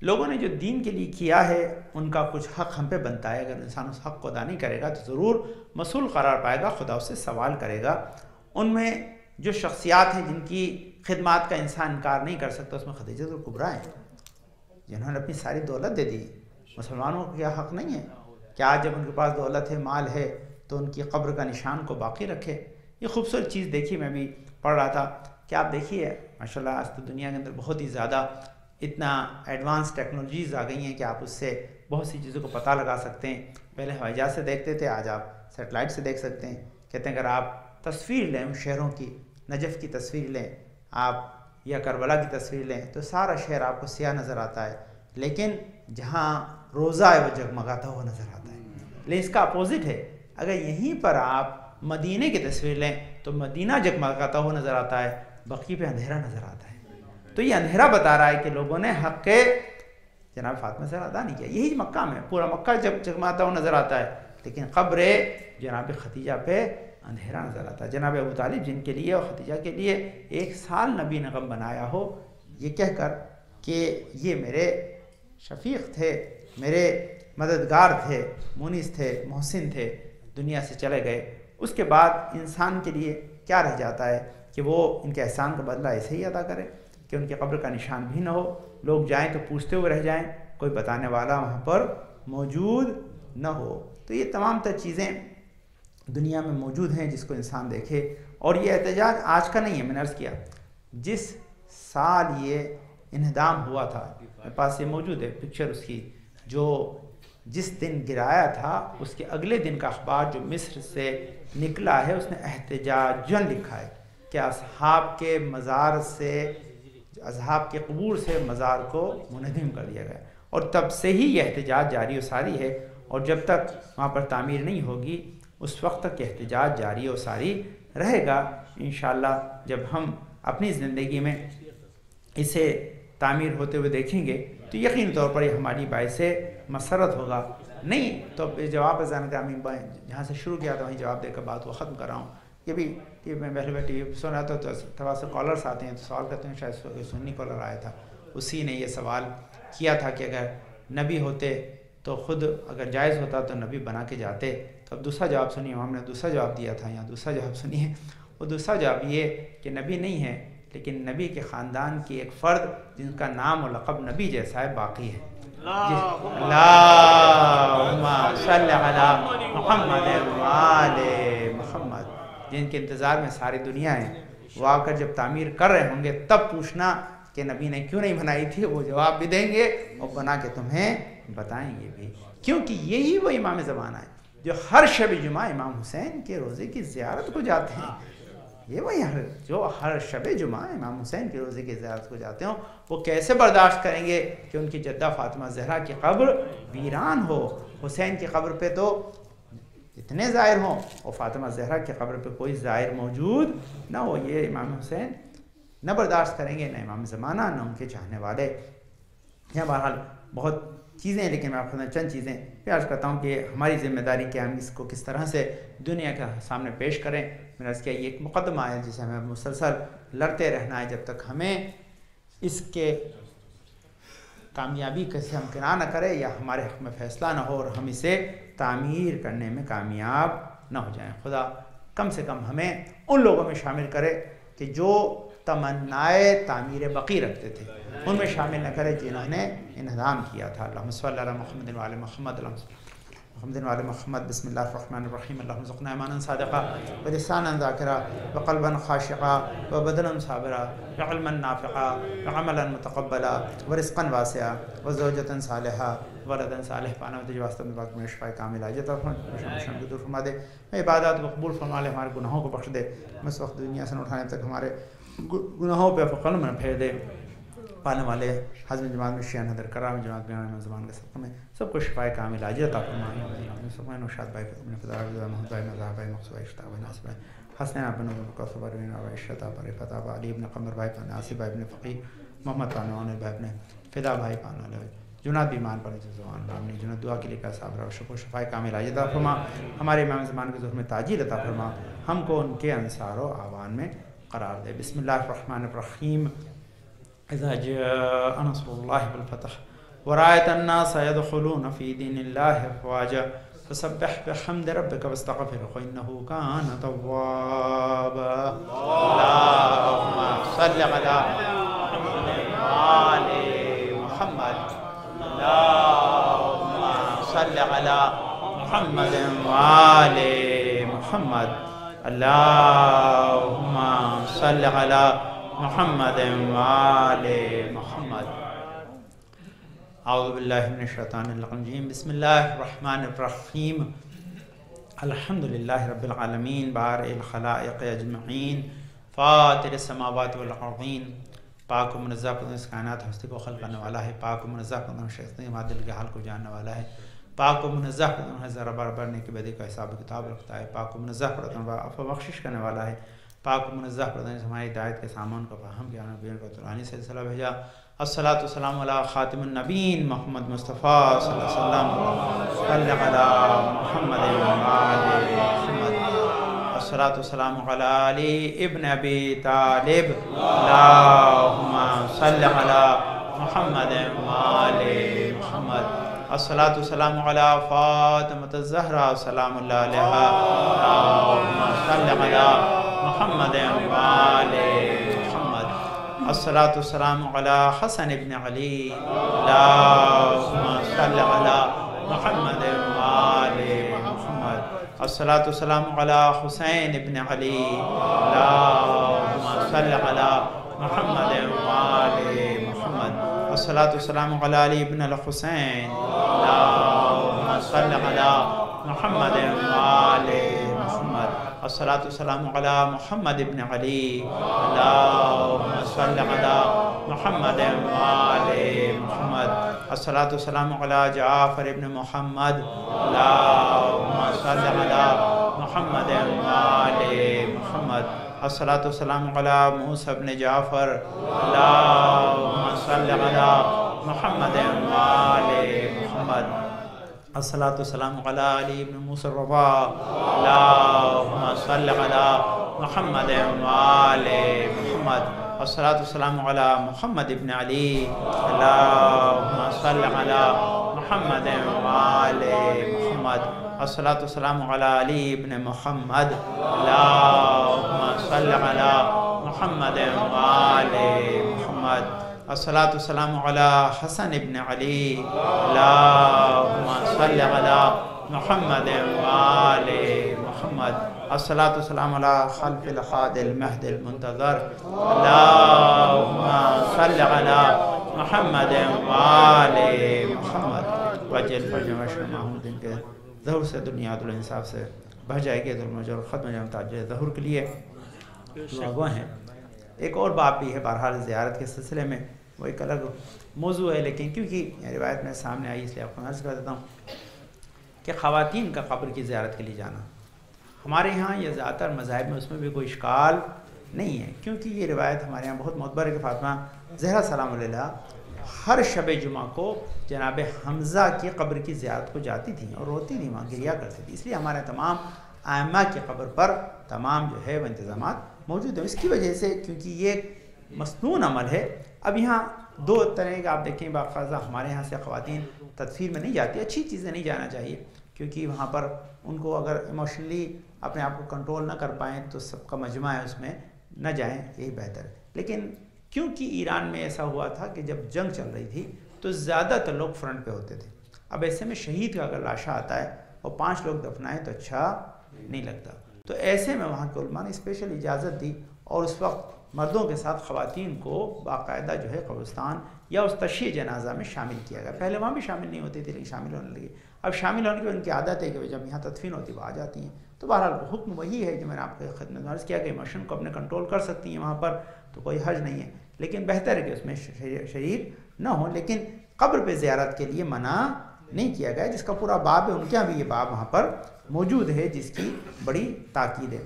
لوگوں نے جو دین کے لیے کیا ہے ان کا کچھ حق ہم پہ بنتا ہے. اگر انسان اس حق کو ادا نہیں کرے گا تو ضرور مسئول قرار پائے گا، خدا اس سے سوال کرے گا. ان میں جو شخصیات ہیں جن کی خدمات کا انسان انکار نہیں کر سکتا، اس میں خدیجہ الکبریٰ ہیں جنہوں نے اپنی ساری دولت دے دی. مسلمانوں کو کیا حق نہیں ہے کہ آج جب ان کے پاس دولت ہے، مال ہے، تو ان کی قبر کا نشان کو باقی رکھے. یہ خوبصورت چیز دیکھی، میں بھی پڑھ رہا تھا کہ آپ دیکھیے ماشاءاللہ آج تو دنیا کے اندر بہت ہی زیادہ اتنا ایڈوانس ٹیکنالوجیز آ گئی ہیں کہ آپ اس سے بہت سی چیزوں کو پتہ لگا سکتے ہیں. پہلے ہوائی جہاز سے دیکھتے تھے، آج آپ سیٹلائٹ سے دیکھ سکتے ہیں. کہتے ہیں اگر آپ تصویر لیں ان شہروں کی، نجف کی تصویر لیں آپ یا کربلا کی تصویر لیں تو سارا شہر آپ کو سیاہ نظر آتا ہے، لیکن جہاں روزہ ہے وہ جگمگاتا ہوا نظر آتا ہے. لیکن اس کا اپوزٹ ہے، اگر یہیں پر آپ مدینے کی تصویر لیں تو مدینہ جگمگاتا ہوا نظر آتا ہے، بقیع پہ اندھیرا نظر آتا ہے. تو یہ اندھیرا بتا رہا ہے کہ لوگوں نے حق کے جناب فاطمہ سے ادا نہیں کیا. یہی مکہ میں پورا مکہ جگمگاتا ہوا نظر آتا ہے، لیکن قبر جناب خدیجہ پہ اندھیرا نظر آتا ہے. جناب ابو طالب جن کے لیے اور خدیجہ کے لیے 1 سال نبی نے غم بنایا ہو یہ کہہ کر کہ یہ میرے شفیق تھے، میرے مددگار تھے، مونس تھے، محسن تھے، دنیا سے چلے گئے. اس کے بعد انسان کے لیے کیا رہ جاتا ہے کہ وہ ان کے احسان کا بدلہ ایسے ہی ادا کرے کہ ان کی قبر کا نشان بھی نہ ہو، لوگ جائیں تو پوچھتے ہوئے رہ جائیں، کوئی بتانے والا وہاں پر موجود نہ ہو. تو یہ تمام تر چیزیں دنیا میں موجود ہیں جس کو انسان دیکھے. اور یہ احتجاج آج کا نہیں ہے. میں نے عرض کیا جس سال یہ انہدام ہوا تھا، میرے پاس یہ موجود ہے پکچر اس کی، جو جس دن گرایا تھا اس کے اگلے دن کا اخبار جو مصر سے نکلا ہے اس نے احتجاجاً لکھا ہے کہ اصحاب کے مزار سے اصحاب کے قبور سے مزار کو منہدم کر دیا گیا، اور تب سے ہی یہ احتجاج جاری و ساری ہے، اور جب تک وہاں پر تعمیر نہیں ہوگی اس وقت تک احتجاج جاری و ساری رہے گا۔ انشاءاللہ جب ہم اپنی زندگی میں اسے تعمیر ہوتے ہوئے دیکھیں گے تو یقینی طور پر یہ ہماری باعث مسرت ہوگا۔ نہیں تو جواب اذان کا میں جہاں سے شروع کیا تھا وہیں جواب دے کر بات کو ختم کر رہا ہوں۔ یہ بھی کہ میں بیٹھے بیٹھے سن رہا تھا تو تھوڑا سے کالرس آتے ہیں تو سوال کرتے ہیں، شاید سنی کالر آیا تھا، اسی نے یہ سوال کیا تھا کہ اگر نبی ہوتے تو خود اگر جائز ہوتا تو نبی بنا کے جاتے۔ تو اب دوسرا جواب سنیے، ہم نے دوسرا جواب دیا تھا، یہاں دوسرا جواب سنیے۔ وہ دوسرا جواب یہ کہ نبی نہیں ہے لیکن نبی کے خاندان کی ایک فرد جن کا نام و لقب نبی جیسا ہے باقی ہے۔ اللہم صلی علی محمد وآل محمد، جن کے انتظار میں ساری دنیا ہے، وہ آ کر جب تعمیر کر رہے ہوں گے تب پوچھنا کہ نبی نے کیوں نہیں بنائی تھی، وہ جواب بھی دیں گے اور بنا کے تمہیں بتائیں گے بھی، کیونکہ یہی وہ امام زمانہ ہے جو ہر شب جمعہ امام حسین کے روزے کی زیارت کو جاتے ہیں۔ یہ وہی جو ہر شب جمعہ امام حسین کے روزے کی زیارت کو جاتے ہوں، وہ کیسے برداشت کریں گے کہ ان کی جدہ فاطمہ زہرا کی قبر ویران ہو، حسین کی قبر پہ تو اتنے زائر ہوں اور فاطمہ زہرا کی قبر پہ کوئی زائر موجود نہ ہو۔ یہ امام حسین نہ برداشت کریں گے، نہ امام زمانہ، نہ ان کے چاہنے والے۔ یا بہرحال بہت چیزیں، لیکن میں آپ کو چند چیزیں پیش کرتا ہوں کہ ہماری ذمہ داری کہ ہم اس کو کس طرح سے دنیا کے سامنے پیش کریں۔ میں نے اس کیا یہ ایک مقدمہ ہے جسے ہمیں مسلسل لڑتے رہنا ہے جب تک ہمیں اس کے کامیابی کیسے امکنہ نہ کرے یا ہمارے حق میں فیصلہ نہ ہو اور ہم اسے تعمیر کرنے میں کامیاب نہ ہو جائیں۔ خدا کم سے کم ہمیں ان لوگوں میں شامل کرے کہ جو تمنائے تعمیر بقی رکھتے تھے، ان میں شامل نہ کرے جنہوں نے انہدام کیا تھا۔ اللہم صلی علی محمد وعلی محمد، محمد وعلی محمد۔ بسم اللہ الرحمن الرحیم۔ اللہم ارزقنا ایمانا صادقا ولسانا ذاکرا وقلبا خاشعا وبدنا صابرا وعلما نافعا وعملا متقبلا ورزقا واسعا وزوجتا صالحا ولدا صالح پانا و تجھ واسطہ میں پاک میں شفاء کامل آجت اور مشان کو دور فرما دے، میں عبادات کو قبول فرما لے، ہمارے گناہوں کو بخش دے، اس وقت دنیا سے اٹھانے تک ہمارے گناہوں پہ فقل میں پھیر دے۔ پانے والے حضم جماعت میں شیعہ حضر کرام جماعت بیان زبان کے سب میں سب کو شفاء کامل عاجل عطا فرمائے۔ سبحان نوشاد بھائی ابن فضا محمد بھائی مذہب بھائی مقصود اشتاق بھائی ناصر بھائی حسنین بن مقصد بھائی عائشہ بھائی فتح علی ابن قمر بھائی پانے آصف بھائی ابن فقیر محمد پانوان بھائی ابن فدا بھائی پانے والے جنات بیمان پر زبان رامنی جنات دعا کے لیے کا صابر اور شکر شفاء کامل عاجل عطا فرما۔ ہمارے امام زمان کے ظہور میں تاجیل عطا فرما، ہم کو ان کے انصار و اعوان میں قرار دے۔ بسم اللہ الرحمن الرحیم۔ اذا جاء نصر اللہ والفتح ورأيت الناس يدخلون في دين الله أفواجا فسبح بحمد ربك واستغفره إنه كان توابا۔ اللهم صل على آل محمد، اللهم صل على محمد وآل محمد، اللهم صل على محمد وآل محمد۔ اعوذ باللہ من الشیطان الرجیم، بسم اللہ الرحمن الرحیم۔ الحمدللہ رب العالمین بارئ الخلائق اجمعین فاطر السماوات والارضین۔ پاک و منزہ قدس کائنات ہستی کو خلق کرنے والا ہے، پاک و منزہ قدس شیطان ہمارے دل کے حال کو جاننے والا ہے، پاک و منزہ قدس ذرا برابر نے کی بدی کا حساب کتاب رکھتا ہے، پاک و منزہ قدس عفو بخشش کرنے والا ہے، پاک و منزہ قدس ہماری ہدایت کے سامان کو فہم کیا، نبیوں کو قرآنی سلسلہ بھیجا۔ الصلاۃ والسلام علی خاتم النبیین محمد مصطفیٰ صلی اللہ علیہ وسلم، صلی علی محمد وآل محمد۔ الصلاۃ والسلام علی علی ابن ابی طالب، اللہم صلی علی محمد وآل محمد۔ الصلاۃ والسلام علی فاطمۃ الزہرا سلام اللہ علیہا، اللہم صلی علی محمد وآل محمد۔ الصلاۃ والسلام علی حسن ابن علی، اللہم صلی علی محمد وآل محمد۔ الصلاۃ والسلام علی حسین ابن علی، اللہم صلی علی محمد وآل محمد۔ الصلاۃ والسلام علی علی ابن الحسین، اللہم صلی علی محمد وآل محمد۔ محمد الصلاۃ والسلام علی محمد ابن علی اللہم صل علی محمد وآل محمد الصلاۃ والسلام علی جعفر ابن محمد اللہم صل علی محمد وآل محمد الصلاۃ والسلام علی موسیٰ ابن جعفر اللہم صل علی محمد وآل محمد الصلاۃ والسلام علی علی ابن موسیٰ الرضا اللہم صل علی محمد وآل محمد الصلاۃ والسلام علی محمد ابن علی اللہم صل علی محمد وآل محمد الصلاۃ والسلام علی علی ابن محمد اللہم صل علی محمد وآل محمد الصلاۃ والسلام علی حسن ابن علی اللہم صل علی محمد وآل محمد الصلاۃ والسلام علی خلف الحاد المہد المنتظر اللہم صل علی محمد وآل محمد وجل فرج مشر محمود ان کے ظہور سے دنیا عدل انصاف سے بڑھ جائے گی ظلم و جور ختم جائے تاج ظہور کے لیے دعا ہیں۔ ایک اور باب بھی ہے بہرحال زیارت کے سلسلے میں، وہ ایک الگ موضوع ہے، لیکن کیونکہ روایت میں سامنے آئی اس لیے آپ کو عرض کر دیتا ہوں کہ خواتین کا قبر کی زیارت کے لیے جانا ہمارے یہاں یا زیادہ تر مذاہب میں اس میں بھی کوئی اشکال نہیں ہے، کیونکہ یہ روایت ہمارے یہاں بہت معتبر ہے کہ فاطمہ زہرا سلام علیہ ہر شب جمعہ کو جناب حمزہ کی قبر کی زیارت کو جاتی تھیں اور روتی تھیں، وہاں گریا کرتی تھی، اس لیے ہمارے تمام ائمہ کی قبر پر تمام جو ہے وہ انتظامات موجود ہیں۔ اس کی وجہ سے کیونکہ یہ مسنون عمل ہے، اب یہاں دو طرح کا آپ دیکھیں باقاعدہ ہمارے یہاں سے خواتین تدفین میں نہیں جاتی، اچھی چیزیں نہیں جانا چاہیے، کیونکہ وہاں پر ان کو اگر ایموشنلی اپنے آپ کو کنٹرول نہ کر پائیں تو سب کا مجمع ہے اس میں نہ جائیں، یہی بہتر ہے۔ لیکن کیونکہ ایران میں ایسا ہوا تھا کہ جب جنگ چل رہی تھی تو زیادہ تر لوگ فرنٹ پہ ہوتے تھے، اب ایسے میں شہید کا اگر لاشا آتا ہے اور 5 لوگ دفنائیں تو اچھا نہیں لگتا، تو ایسے میں وہاں کے علماء نے اسپیشل اجازت دی اور اس وقت مردوں کے ساتھ خواتین کو باقاعدہ جو ہے قبرستان یا اس تشیع جنازہ میں شامل کیا گیا۔ پہلے وہاں بھی شامل نہیں ہوتی تھی لیکن شامل ہونے لگی، اب شامل ہونے کی ان کی عادت ہے کہ جب یہاں تدفین ہوتی ہے وہ آ جاتی ہیں، تو بہرحال حکم وہی ہے جو میں نے آپ کے خدمت میں عرض کیا کہ ایموشن کو اپنے کنٹرول کر سکتی ہیں وہاں پر، تو کوئی حرج نہیں ہے، لیکن بہتر ہے کہ اس میں شریک نہ ہو، لیکن قبر پہ زیارت کے لیے منع نہیں کیا گیا، جس کا پورا باب ہے، ان کے یہاں بھی یہ باب وہاں پر موجود ہے جس کی بڑی تاکید ہے۔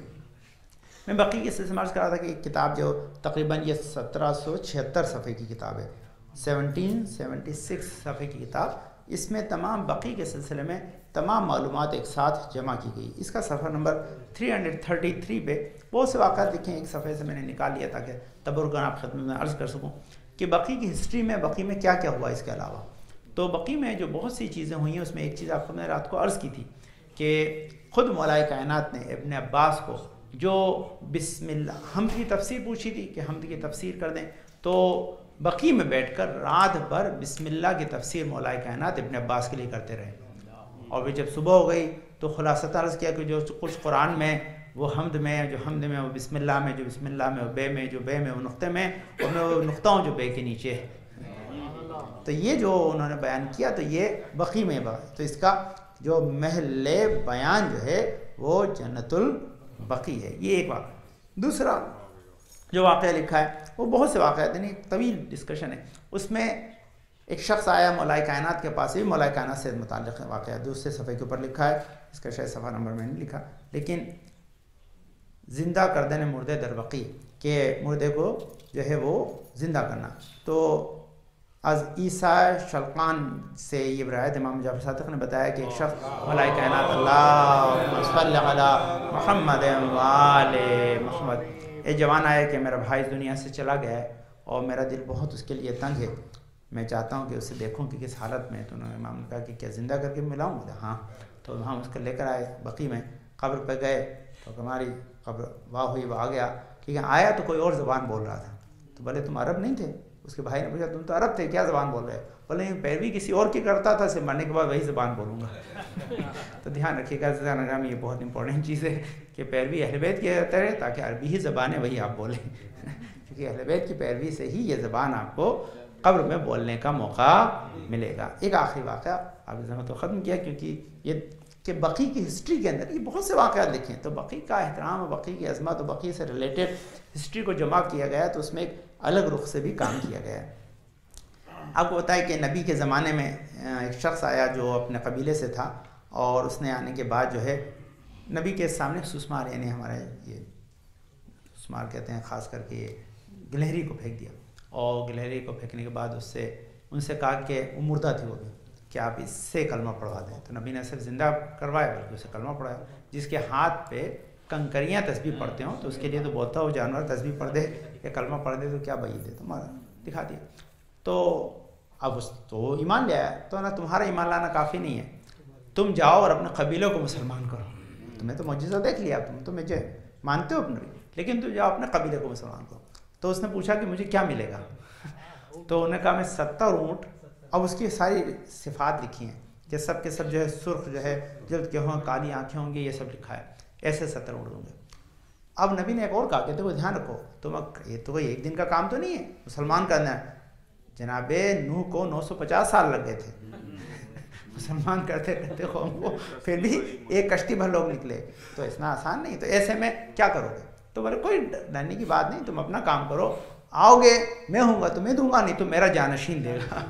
میں بقی کے سلسلے میں عرض کر رہا تھا کہ ایک کتاب جو تقریباً یہ 1776 صفحے کی کتاب ہے، 1776 صفحے کی کتاب، اس میں تمام بقی کے سلسلے میں تمام معلومات ایک ساتھ جمع کی گئی۔ اس کا صفحہ نمبر 333 پہ بہت سے واقعات لکھے ہیں، ایک صفحے سے میں نے نکال لیا تاکہ تبرکاً آپ خدمت میں عرض کر سکوں کہ بقی کی ہسٹری میں بقی میں کیا کیا ہوا۔ اس کے علاوہ تو بقی میں جو بہت سی چیزیں ہوئی ہیں اس میں ایک چیز آپ کو میں رات کو عرض کی تھی کہ خود مولا کائنات نے ابن عباس کو جو بسم اللہ حمد کی تفسیر پوچھی تھی کہ حمد کی تفسیر کر دیں، تو بقی میں بیٹھ کر رات بھر بسم اللہ کی تفسیر مولا کائنات ابن عباس کے لیے کرتے رہے، اور پھر جب صبح ہو گئی تو خلاصہ عرض کیا کہ جو کچھ قرآن میں وہ حمد میں، جو حمد میں وہ بسم اللہ میں، جو بسم اللہ میں وہ بے میں، جو بے میں وہ نقطے میں، اور میں وہ نقطہ ہوں جو بے کے نیچے ہے، تو یہ جو انہوں نے بیان کیا تو یہ بقی میں تو اس کا جو محل بیان جو ہے وہ جنت البقی ہے، یہ ایک واقعہ۔ دوسرا جو واقعہ لکھا ہے وہ بہت سے واقعات یعنی طویل ڈسکشن ہے، اس میں ایک شخص آیا مولا کائنات کے پاس، بھی مولا کائنات سے متعلق واقعہ دوسرے صفحے کے اوپر لکھا ہے، اس کا شاید صفحہ نمبر میں نہیں لکھا، لیکن زندہ کر دینے مردے در بقی، کہ مردے کو جو ہے وہ زندہ کرنا۔ تو از عیسیٰ شلقان سے یہ روایت امام جعفر صادق نے بتایا کہ ایک شخص مولا کائنات اللہم صل علی محمد وآل محمد، ایک جوان آیا کہ میرا بھائی اس دنیا سے چلا گیا ہے اور میرا دل بہت اس کے لیے تنگ ہے، میں چاہتا ہوں کہ اسے دیکھوں کہ کس حالت میں ہے۔ تو انہوں نے امام نے کہا کہ کیا زندہ کر کے ملاؤں؟ بولا ہاں، تو وہاں اس کو لے کر آئے بقی میں، قبر پہ گئے تو ہماری قبر واہ ہوئی، وہ آ گیا، کیونکہ آیا تو کوئی اور زبان بول رہا تھا، تو بولے تم عرب نہیں تھے؟ اس کے بھائی نے پوچھا تم تو عرب تھے، کیا زبان بول رہے؟ بولے پیروی کسی اور کی کرتا تھا، سے مرنے کے بعد وہی زبان بولوں گا۔ تو دھیان رکھیے گا یہ بہت امپورٹنٹ چیز ہے کہ پیروی اہل بیت کی کرتے رہے تاکہ عربی ہی زبان ہے وہی آپ بولیں، کیونکہ اہل بیت کی پیروی سے ہی یہ زبان آپ کو قبر میں بولنے کا موقع ملے گا۔ ایک آخری واقعہ آپ نے تو ختم کیا، کیونکہ یہ کہ بقی کی ہسٹری کے اندر یہ بہت سے واقعات لکھے ہیں، تو بقی کا احترام اور بقی کی عظمت اور بقی سے ریلیٹڈ ہسٹری کو جمع کیا گیا تو اس میں ایک الگ رخ سے بھی کام کیا گیا ہے۔ آپ کو بتائیں کہ نبی کے زمانے میں ایک شخص آیا جو اپنے قبیلے سے تھا، اور اس نے آنے کے بعد جو ہے نبی کے سامنے سسمار، یعنی ہمارے یہ سسمار کہتے ہیں خاص کر کے یہ گلہری کو پھینک دیا، اور گلہری کو پھینکنے کے بعد ان سے کہا کہ وہ مردہ تھی وہ بھی، کہ آپ اس سے کلمہ پڑھوا دیں۔ تو نبی نے صرف زندہ کروایا بلکہ اسے کلمہ پڑھایا۔ جس کے ہاتھ پہ کنکریاں تسبیح پڑھتے ہوں تو اس کے لیے تو بولتا ہو جانور تسبیح پڑھ دے یا کلمہ پڑھ دے تو کیا بعید ہے، تمہارا دکھا دیا۔ تو اب تو ایمان لے آیا، تو نا تمہارا ایمان لانا کافی نہیں ہے، تم جاؤ اور اپنے قبیلوں کو مسلمان کرو، تمہیں تو معجزہ دیکھ لیا، تم تو مجھے مانتے ہو اپنے، لیکن تم جاؤ اپنے قبیلے کو مسلمان کرو۔ تو اس نے پوچھا کہ مجھے کیا ملے گا؟ تو انہوں نے کہا میں 70 اونٹ، اب اس کی ساری صفات لکھی ہیں کہ سب کے سب جو ہے سرخ جو ہے جلد کے ہوں، کالی آنکھیں ہوں گی، یہ سب لکھا ہے، ایسے 70 اونٹ ہوں گے۔ اب نبی نے ایک اور کہا کہ دیکھو دھیان رکھو، یہ تو کوئی ایک دن کا کام تو نہیں ہے مسلمان کرنا ہے، جناب نوح کو 950 سال لگ گئے تھے مسلمان کرتے کرتے قوم کو، پھر بھی ایک کشتی بھر لوگ نکلے، تو اتنا آسان نہیں، تو ایسے میں کیا کرو گے؟ تو بولے کوئی ڈرنے کی بات نہیں، تم اپنا کام کرو، آؤ گے میں ہوں گا تمہیں دوں گا، نہیں تو میرا جانشین دے گا،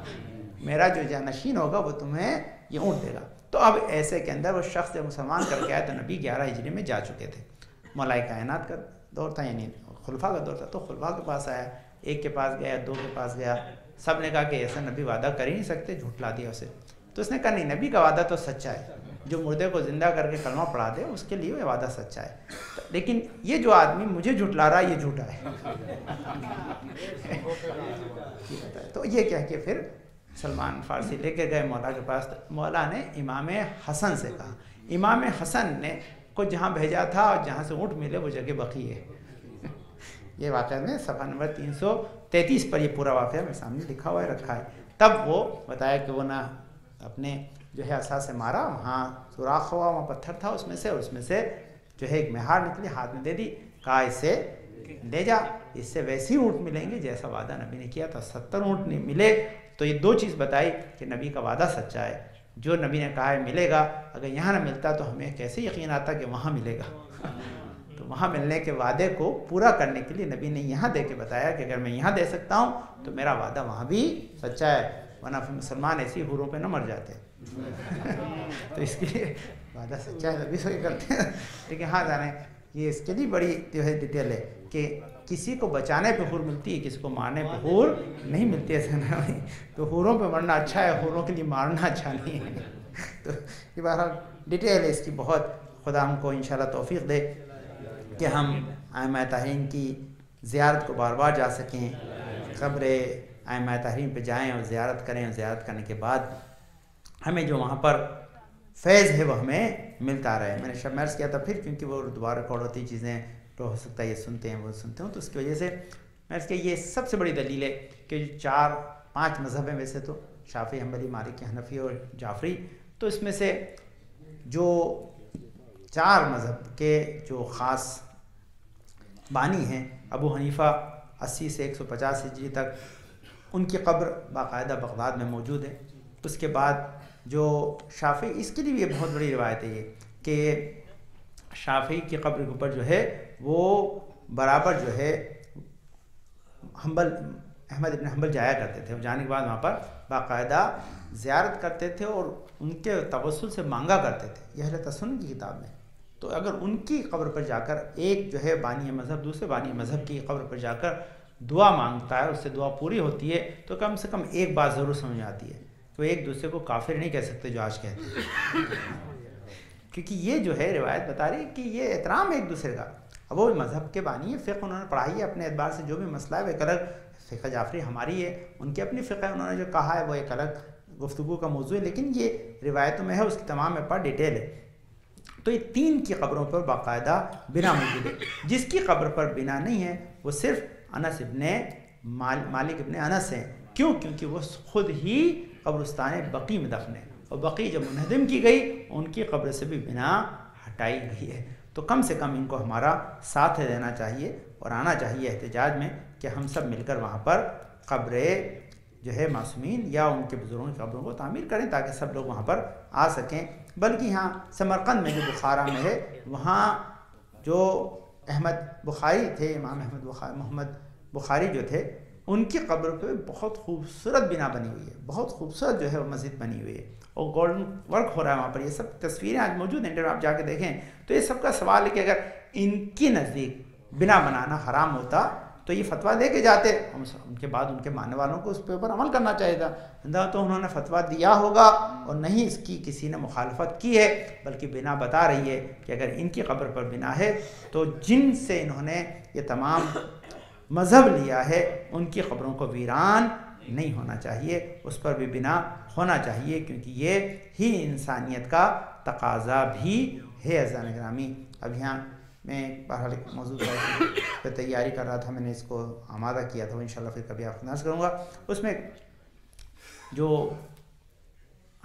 میرا جو جانشین ہوگا وہ تمہیں یہ اونٹ دے گا۔ تو اب ایسے کے اندر وہ شخص جب مسلمان کر کے آیا تو نبی 11 ہجری میں جا چکے تھے، مولا کائنات کا دور تھا، یعنی خلفاء کا دور تھا، تو خلفاء کے پاس آیا، ایک کے پاس گیا، 2 کے پاس گیا، سب نے کہا کہ ایسا نبی وعدہ کر ہی نہیں سکتے، جھٹلا دیا اسے۔ تو اس نے کہا نہیں، نبی کا وعدہ تو سچا ہے، جو مردے کو زندہ کر کے کلمہ پڑھا دے اس کے لیے یہ وعدہ سچا ہے، لیکن یہ جو آدمی مجھے جھٹلا رہا ہے یہ جھوٹا ہے تو یہ کہہ کے پھر سلمان فارسی لے کے گئے مولا کے پاس۔ مولا نے امام حسن سے کہا، امام حسن نے کو جہاں بھیجا تھا اور جہاں سے اونٹ ملے وہ جگہ بقی ہے یہ واقعہ میں صفحہ نمبر 333 پر یہ پورا واقعہ میرے سامنے لکھا ہوا ہے، رکھا ہے۔ تب وہ بتایا کہ وہ نہ اپنے جو ہے عصا سے مارا، وہاں سوراخ ہوا، وہاں پتھر تھا اس میں سے جو ہے ایک مہار نکلی، ہاتھ میں دے دی، کہا اس سے لے جا، اس سے ویسے ہی اونٹ ملیں گے جیسا وعدہ نبی نے کیا تھا۔ 70 اونٹ نہیں ملے، تو یہ 2 چیز بتائی کہ نبی کا وعدہ سچا ہے، جو نبی نے کہا ہے ملے گا، اگر یہاں نہ ملتا تو ہمیں کیسے یقین آتا کہ وہاں ملے گا تو وہاں ملنے کے وعدے کو پورا کرنے کے لیے نبی نے یہاں دے کے بتایا کہ اگر میں یہاں دے سکتا ہوں تو میرا وعدہ وہاں بھی سچا ہے، ورنہ پھر مسلمان ایسی حوروں پہ نہ مر جاتے تو اس کے لیے وعدہ سچا ہے نبی سے کرتے ہیں۔ لیکن ہاں جانیں یہ اس کے لیے بڑی جو ہے ڈیٹیل ہے کہ کسی کو بچانے پہ حور ملتی ہے، کسی کو مارنے پہ حور نہیں ملتی ہے، تو حوروں پہ مرنا اچھا ہے، حوروں کے لیے مارنا اچھا نہیں ہے تو یہ بہرحال ڈیٹیل ہے اس کی بہت۔ خدا ہم کو انشاءاللہ توفیق دے کہ ہم ائمہ طاہرین کی زیارت کو بار بار جا سکیں، قبر ائمہ طاہرین پہ جائیں اور زیارت کریں، اور زیارت کرنے کے بعد ہمیں جو وہاں پر فیض ہے وہ ہمیں ملتا رہے۔ میں نے شب مرض کیا تھا پھر، کیونکہ وہ دوبارہ ریکارڈ ہوتی چیزیں تو ہو سکتا ہے یہ سنتے ہیں وہ سنتے ہوں، تو اس کی وجہ سے میں اس کے یہ سب سے بڑی دلیل ہے کہ جو 4-5 مذہب ہیں، ویسے تو شافعی، حنبلی، مالکی، حنفی اور جعفری، تو اس میں سے جو 4 مذہب کے جو خاص بانی ہیں، ابو حنیفہ 80 سے 150 ہجری تک ان کی قبر باقاعدہ بغداد میں موجود ہے۔ اس کے بعد جو شافعی، اس کے لیے بھی یہ بہت بڑی روایت ہے یہ کہ شافعی کی قبر کے اوپر جو ہے وہ برابر جو ہے احمد ابن حنبل جایا کرتے تھے، اور جانے کے بعد وہاں پر باقاعدہ زیارت کرتے تھے اور ان کے توسل سے مانگا کرتے تھے، یہ اہل تسنن کی کتاب میں۔ تو اگر ان کی قبر پر جا کر ایک جو ہے بانی مذہب دوسرے بانی مذہب کی قبر پر جا کر دعا مانگتا ہے، اس سے دعا پوری ہوتی ہے، تو کم سے کم ایک بات ضرور سمجھ آتی ہے کہ وہ ایک دوسرے کو کافر نہیں کہہ سکتے جو آج کہتے ہیں کیونکہ یہ جو ہے روایت بتا رہی ہے کہ یہ احترام ہے ایک دوسرے کا۔ اب وہ مذہب کے بانی ہے، فقہ انہوں نے پڑھائی ہے اپنے اعتبار سے، جو بھی مسئلہ ہے وہ ایک الگ، فقہ جعفری ہماری ہے، ان کی اپنی فقہ ہے، انہوں نے جو کہا ہے وہ ایک الگ گفتگو کا موضوع ہے، لیکن یہ روایتوں میں ہے، اس کی تمام میں پر ڈیٹیل ہے۔ تو یہ 3 کی قبروں پر باقاعدہ بنا موجود ہے، جس کی قبر پر بنا نہیں ہے وہ صرف انس ابن مالک ابن انس ہیں۔ کیوں؟ کیونکہ وہ خود ہی قبرستان بقی میں دفن ہے، اور بقی جب منہدم کی گئی ان کی قبر سے بھی بنا ہٹائی گئی ہے۔ تو کم سے کم ان کو ہمارا ساتھ دینا چاہیے اور آنا چاہیے احتجاج میں کہ ہم سب مل کر وہاں پر قبریں جو ہے معصومین یا ان کے بزرگوں کی قبروں کو تعمیر کریں تاکہ سب لوگ وہاں پر آ سکیں۔ بلکہ یہاں سمرقند میں جو بخارا میں ہے وہاں جو احمد بخاری تھے، امام محمد بخاری جو تھے، ان کی قبر پہ بہت خوبصورت بنا بنی ہوئی ہے، بہت خوبصورت جو ہے وہ مسجد بنی ہوئی ہے اور گولڈن ورک ہو رہا ہے وہاں پر. یہ سب تصویریں آج موجود ہیں انٹرنیٹ، آپ جا کے دیکھیں. تو یہ سب کا سوال ہے کہ اگر ان کی نزدیک بنا بنانا حرام ہوتا تو یہ فتویٰ دے کے جاتے، ان کے بعد ان کے ماننے والوں کو اس پہ اوپر عمل کرنا چاہیے تھا. نہ تو انہوں نے فتویٰ دیا ہوگا اور نہیں اس کی کسی نے مخالفت کی ہے، بلکہ بنا بتا رہی ہے کہ اگر ان کی قبر پر بنا ہے تو جن سے انہوں نے یہ تمام مذہب لیا ہے ان کی قبروں کو ویران نہیں ہونا چاہیے، اس پر بھی بنا ہونا چاہیے، کیونکہ یہ ہی انسانیت کا تقاضا بھی ہے. عزیزان گرامی، اب یہاں میں بہرحال ایک موضوع پہ تیاری کر رہا تھا، میں نے اس کو آمادہ کیا تھا، انشاءاللہ پھر کبھی آپ کو نشر کروں گا. اس میں جو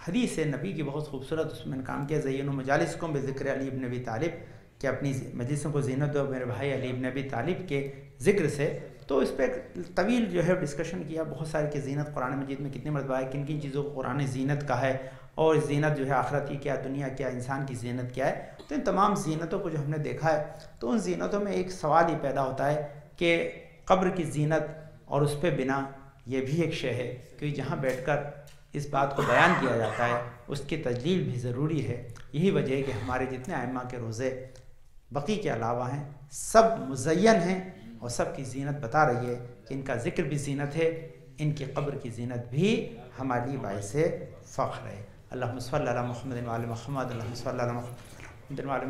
حدیث نبی کی بہت خوبصورت، اس میں نے کام کیا، زینوا مجالسکم بذکر علی ابن ابی طالب، کہ اپنی مجلسوں کو زینت دو میرے بھائی علی ابن ابی طالب کے ذکر سے. تو اس پہ طویل جو ہے ڈسکشن کیا بہت سارے کہ زینت قرآن مجید میں کتنے مرتبہ ہے، کن کن چیزوں کو قرآن زینت کا ہے، اور زینت جو ہے آخرت کی کیا، دنیا کیا، انسان کی زینت کیا ہے. تو ان تمام زینتوں کو جو ہم نے دیکھا ہے تو ان زینتوں میں ایک سوال ہی پیدا ہوتا ہے کہ قبر کی زینت اور اس پہ بنا یہ بھی ایک شے ہے، کہ جہاں بیٹھ کر اس بات کو بیان کیا جاتا ہے اس کی تجلیل بھی ضروری ہے. یہی وجہ ہے کہ ہمارے جتنے ائمہ کے روزے بقی کے علاوہ ہیں سب مزین ہیں اور سب کی زینت بتا رہی ہے کہ ان کا ذکر بھی زینت ہے، ان کی قبر کی زینت بھی ہمارے لیے باعث فخر ہے. اللہم صلی علی محمد وعلی محمد، اللہم صلی علی محمد وعلی